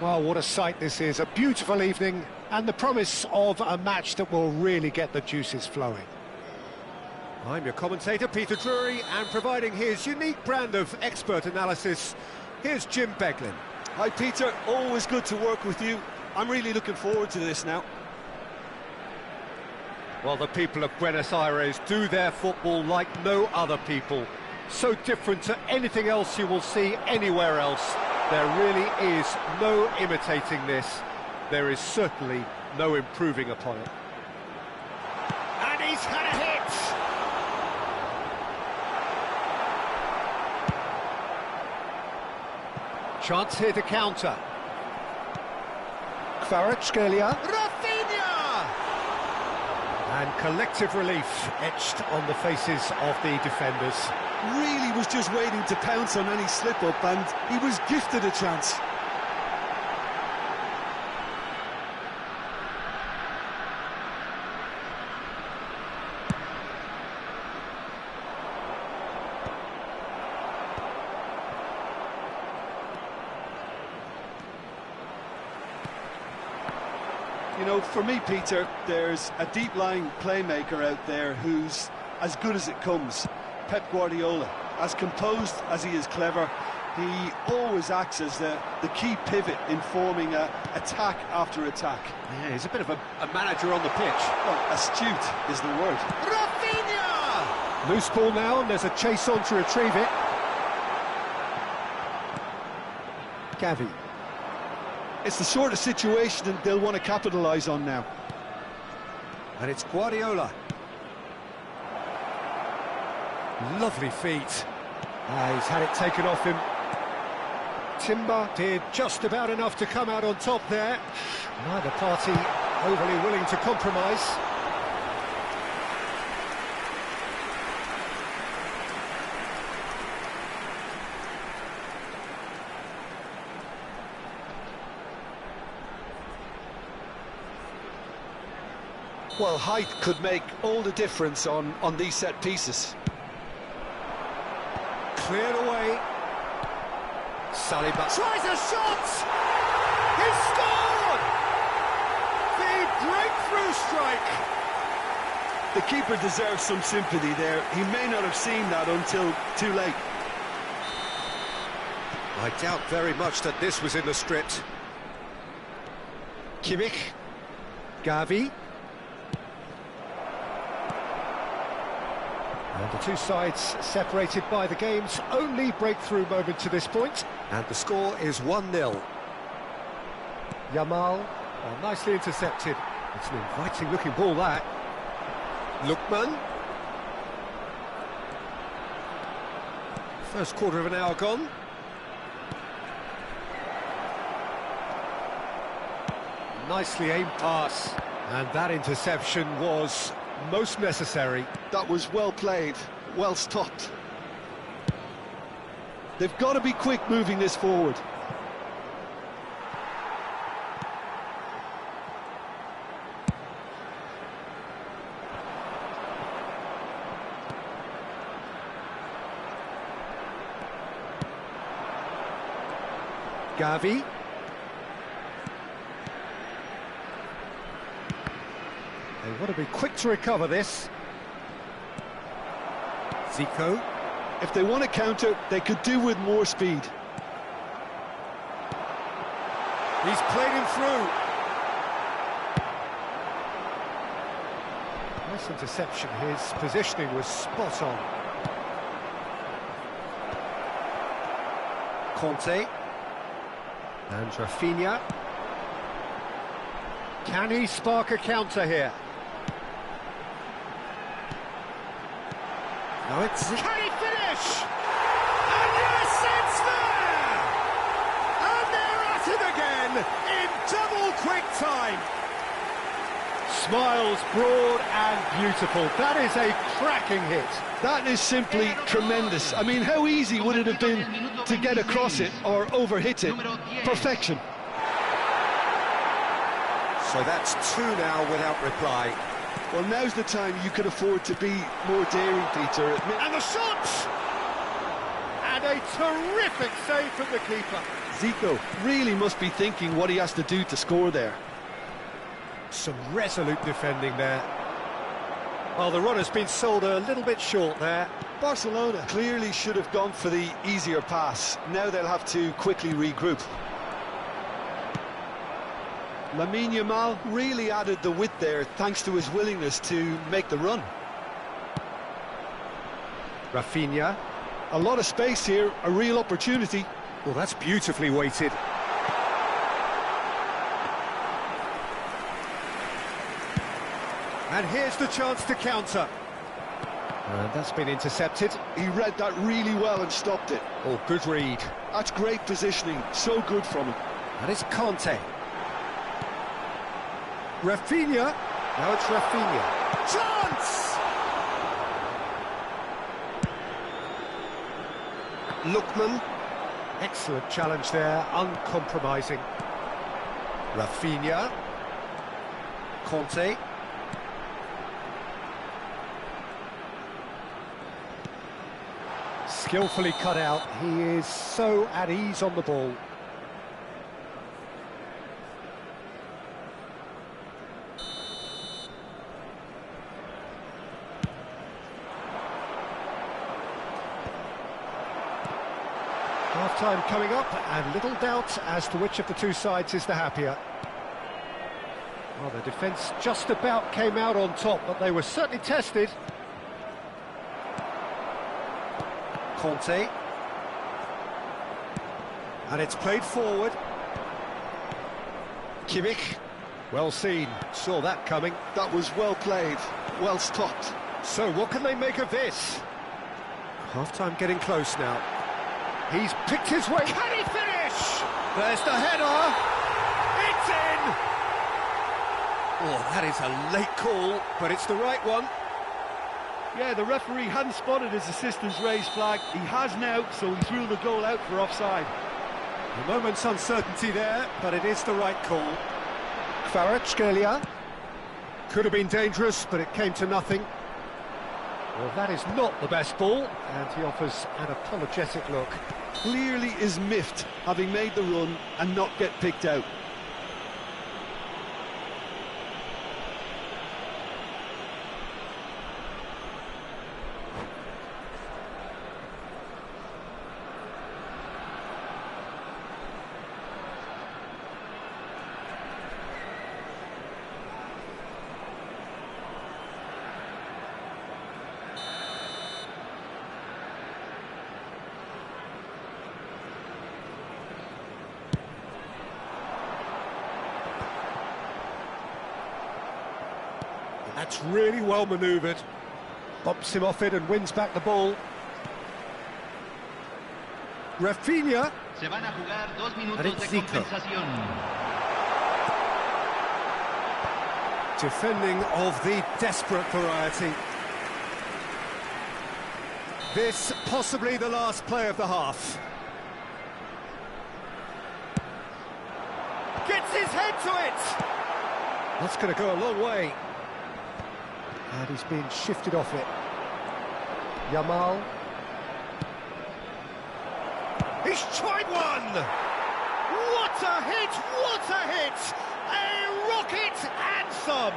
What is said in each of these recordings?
Well, what a sight this is. A beautiful evening and the promise of a match that will really get the juices flowing. I'm your commentator, Peter Drury, and providing his unique brand of expert analysis, here's Jim Beglin. Hi, Peter. Always good to work with you. I'm really looking forward to this now. Well, the people of Buenos Aires do their football like no other people. So different to anything else you will see anywhere else. There really is no imitating this. There is certainly no improving upon it. And he's had a hit! Chance here to counter. Kvaratskhelia. Rafinha! And collective relief etched on the faces of the defenders. Really was just waiting to pounce on any slip-up, and he was gifted a chance. You know, for me, Peter, there's a deep-lying playmaker out there who's as good as it comes. Pep Guardiola. As composed as he is clever, he always acts as the key pivot in forming attack after attack. Yeah, he's a bit of a manager on the pitch. Well, astute is the word. Rafinha! Loose ball now, and there's a chase on to retrieve it. Gavi. It's the sort of situation that they'll want to capitalise on now. And it's Guardiola. Lovely feet. He's had it taken off him. Timber did just about enough to come out on top there. Neither party overly willing to compromise. Well, height could make all the difference on these set pieces. Cleared away. Saliba Tries a shot! He scored! The breakthrough strike! The keeper deserves some sympathy there. He may not have seen that until too late. I doubt very much that this was in the script. Kimmich. Gavi. And the two sides separated by the game's only breakthrough moment to this point. And the score is 1-0. Yamal, nicely intercepted. It's an inviting looking ball, that. Lookman. First quarter of an hour gone. Nicely aimed pass. And that interception was most necessary. That was well played, well stopped. They've got to be quick moving this forward. Gavi. They want to be quick to recover this. Zico. If they want to counter, they could do with more speed. He's played him through. Nice interception. His positioning was spot on. Conte. And Rafinha. Can he spark a counter here? No, it's... Can he finish? And yes, it's there! And they're at it again in double quick time. Smiles broad and beautiful. That is a cracking hit. That is simply tremendous. I mean, how easy would it have been to get across it or overhit it? Perfection. So that's two now without reply. Well, now's the time you could afford to be more daring, Peter. And the shot! And a terrific save from the keeper. Zico really must be thinking what he has to do to score there. Some resolute defending there. Well, the run has been sold a little bit short there. Barcelona clearly should have gone for the easier pass. Now they'll have to quickly regroup. Lamine Yamal really added the width there thanks to his willingness to make the run. Rafinha. A lot of space here, a real opportunity. Well, that's beautifully weighted. And here's the chance to counter. And that's been intercepted. He read that really well and stopped it. Oh, good read. That's great positioning, so good from him. And it's Conte. Rafinha. Now it's Rafinha. Chance! Lookman. Excellent challenge there, uncompromising. Rafinha. Conte. Skillfully cut out. He is so at ease on the ball. Half-time coming up, and little doubt as to which of the two sides is the happier. Well, the defence just about came out on top, but they were certainly tested. Conte. And it's played forward. Kimmich, well seen, saw that coming. That was well played, well stopped. So what can they make of this? Half-time getting close now. He's picked his way. Can he finish? There's the header. It's in! Oh, that is a late call, but it's the right one. Yeah, the referee hadn't spotted his assistant's raised flag. He has now, so he's ruled the goal out for offside. A moment's uncertainty there, but it is the right call. Kvaratskhelia. Could have been dangerous, but it came to nothing. Well, that is not the best ball, and he offers an apologetic look. Clearly is miffed, having made the run and not get picked out. That's really well manoeuvred. Bumps him off it and wins back the ball. Rafinha. And it's Zico. Defending of the desperate variety. This possibly the last play of the half. Gets his head to it. That's going to go a long way. And he's been shifted off it. Yamal. He's tried one! What a hit! What a hit! A rocket anthem!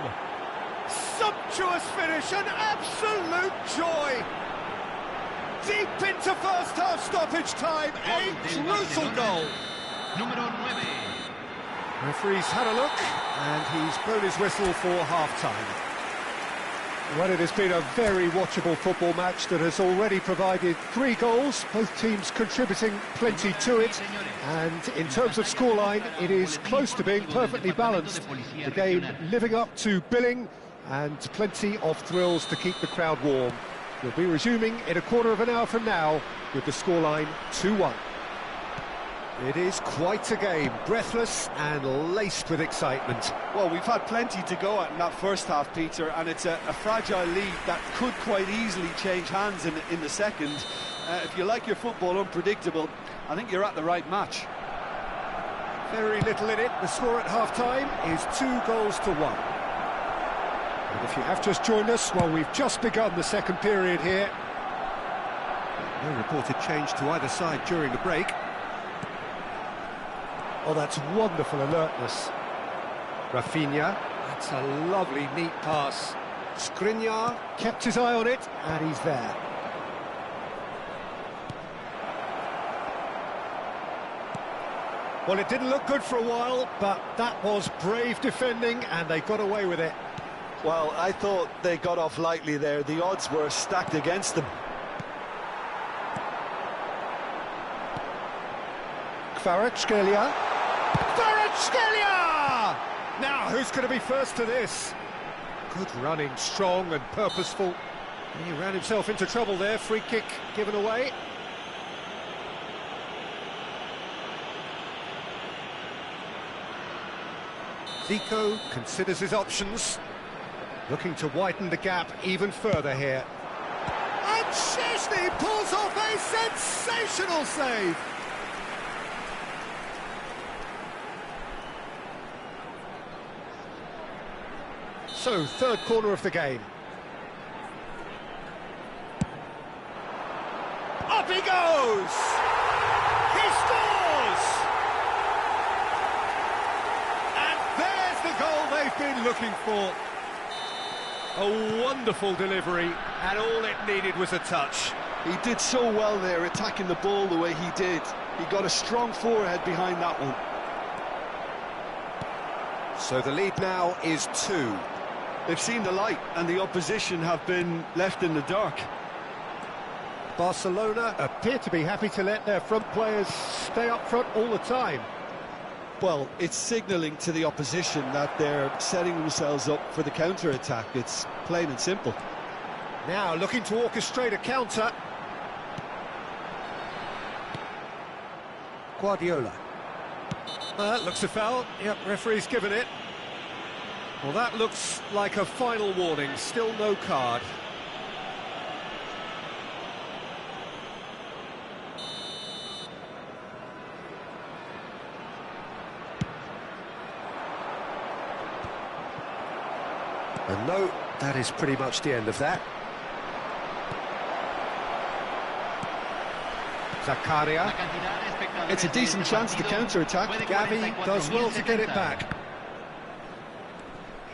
Sumptuous finish, an absolute joy! Deep into first-half stoppage time, a brutal goal! Referee's had a look, and he's blown his whistle for half-time. Well, it has been a very watchable football match that has already provided 3 goals, both teams contributing plenty to it. And in terms of scoreline, it is close to being perfectly balanced. The game living up to billing, and plenty of thrills to keep the crowd warm. We'll be resuming in a quarter of an hour from now with the scoreline 2-1. It is quite a game, breathless and laced with excitement. Well, we've had plenty to go at in that first half, Peter, and it's a fragile lead that could quite easily change hands in the second. If you like your football unpredictable, I think you're at the right match. Very little in it. The score at half-time is 2-1. And if you have just joined us, well, we've just begun the second period here. No reported change to either side during the break. Oh, that's wonderful alertness. Rafinha, that's a lovely, neat pass. Skriniar Kept his eye on it, and he's there. Well, it didn't look good for a while, but that was brave defending, and they got away with it. Well, I thought they got off lightly there. The odds were stacked against them. Kvaratskhelia. Kvaratskhelia! Now, who's going to be first to this? Good running, strong and purposeful. He ran himself into trouble there. Free kick given away. Zico considers his options, looking to widen the gap even further here. And Szczęsny pulls off a sensational save. So, third corner of the game. Up he goes! He scores! And there's the goal they've been looking for. A wonderful delivery, and all it needed was a touch. He did so well there, attacking the ball the way he did. He got a strong forehead behind that one. So the lead now is 2. They've seen the light, and the opposition have been left in the dark. Barcelona appear to be happy to let their front players stay up front all the time. Well, it's signalling to the opposition that they're setting themselves up for the counter-attack. It's plain and simple. Now looking to orchestrate a counter. Guardiola. That looks a foul. Yep, referee's given it. Well, that looks like a final warning. Still no card. And no, that is pretty much the end of that. Zakaria. It's a decent chance to counter-attack. Gavi does well to get it back.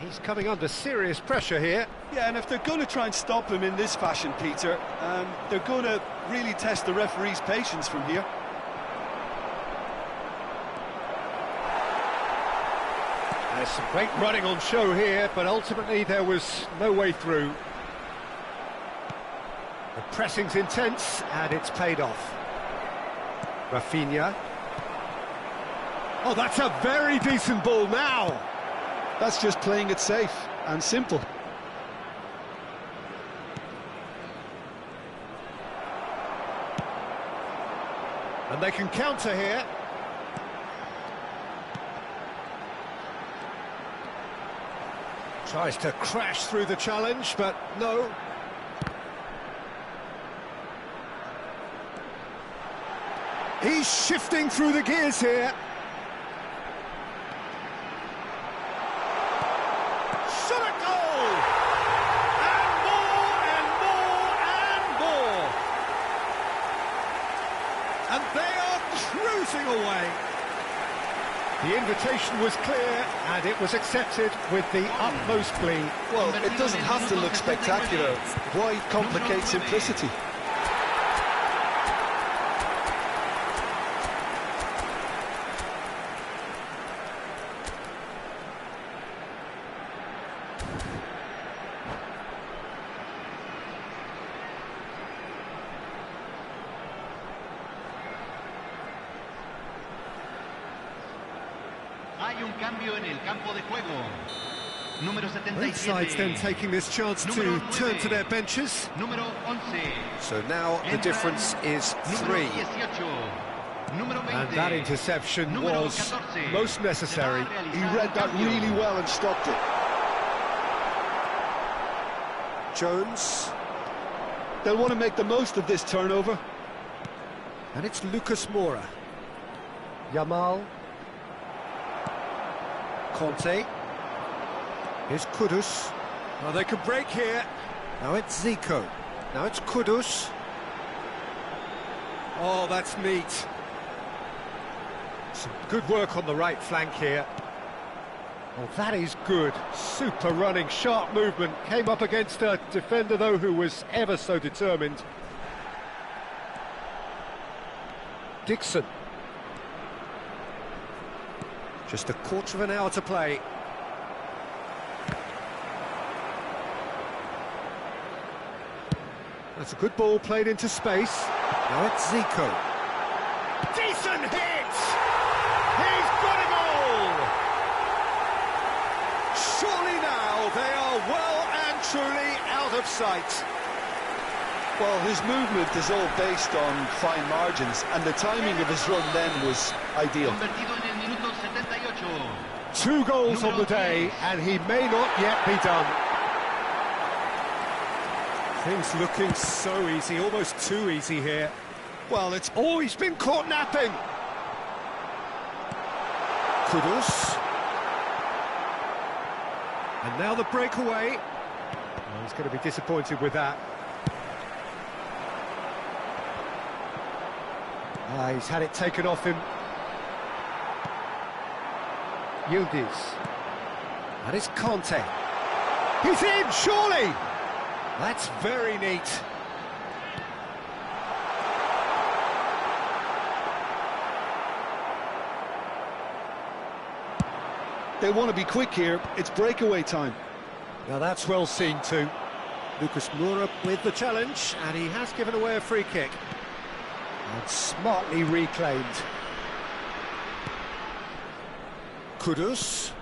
He's coming under serious pressure here. Yeah, and if they're going to try and stop him in this fashion, Peter, they're going to really test the referee's patience from here. There's some great running on show here, but ultimately there was no way through. The pressing's intense, and it's paid off. Rafinha. Oh, that's a very decent ball now. That's just playing it safe and simple. And they can counter here. Tries to crash through the challenge, but no. He's shifting through the gears here. Shot a goal! And more and more and more. And they are cruising away. The invitation was clear, and it was accepted with the utmost glee. Well, it doesn't have to look spectacular. Why complicate simplicity? Hay un cambio en el campo de juego. Número Both sides then 77. taking this chance to Número turn 9. to their benches. Número 11. So now the difference is Número 3. 18. Número 20. And that interception Número was 14. most necessary. Se va a He realizar read un that cambio. really well and stopped it. Jones. They'll want to make the most of this turnover. And it's Lucas Moura. Yamal. Conte. Here's Kudus. Oh, they can break here. Now it's Zico. Now it's Kudus. Oh, that's neat. Some good work on the right flank here. Oh, that is good. Super running, sharp movement. Came up against a defender, though, who was ever so determined. Dixon. Just a quarter of an hour to play. That's a good ball played into space. Now it's Zico. Decent hit! He's got it all! Surely now they are well and truly out of sight. Well, his movement is all based on fine margins, and the timing of his run then was ideal. Convertido en el minuto 78. 2 goals on the day, and he may not yet be done. Things looking so easy, almost too easy here. Well, it's always been caught napping. Kudus. And now the breakaway. Oh, he's going to be disappointed with that. He's had it taken off him. Yildiz. That is Conte. He's in, surely! That's very neat. They want to be quick here. It's breakaway time. Now that's well seen too. Lucas Moura with the challenge, and he has given away a free kick. And smartly reclaimed. Kudus.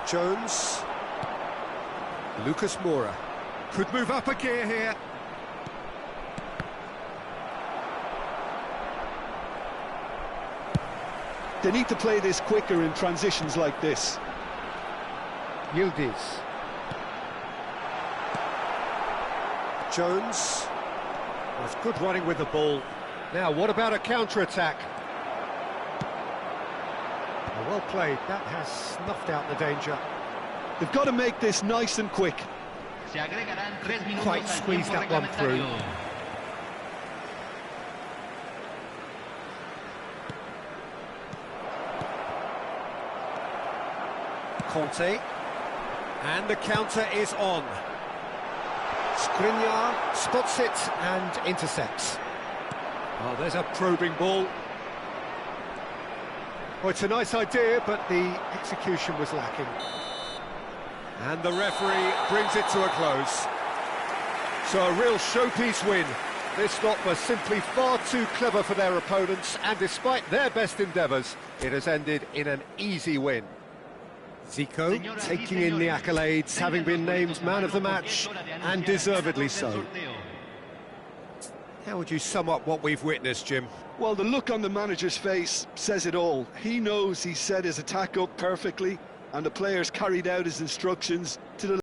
Jones. Lucas Moura. Could move up a gear here. They need to play this quicker in transitions like this. Yildiz. Jones. That's good running with the ball. Now, what about a counter-attack? Oh, well played. That has snuffed out the danger. They've got to make this nice and quick. Se agregarán 3 minutos Quite al squeezed tiempo that one through. reglamentario. Conte. And the counter is on. Skriniar spots it and intercepts. Oh, there's a probing ball. Well, it's a nice idea, but the execution was lacking. And the referee brings it to a close. So a real showpiece win. This lot was simply far too clever for their opponents, and despite their best endeavours, it has ended in an easy win. Zico taking in the accolades, having been named man of the match, and deservedly so. How would you sum up what we've witnessed, Jim? Well, the look on the manager's face says it all. He knows he set his attack up perfectly, and the players carried out his instructions to the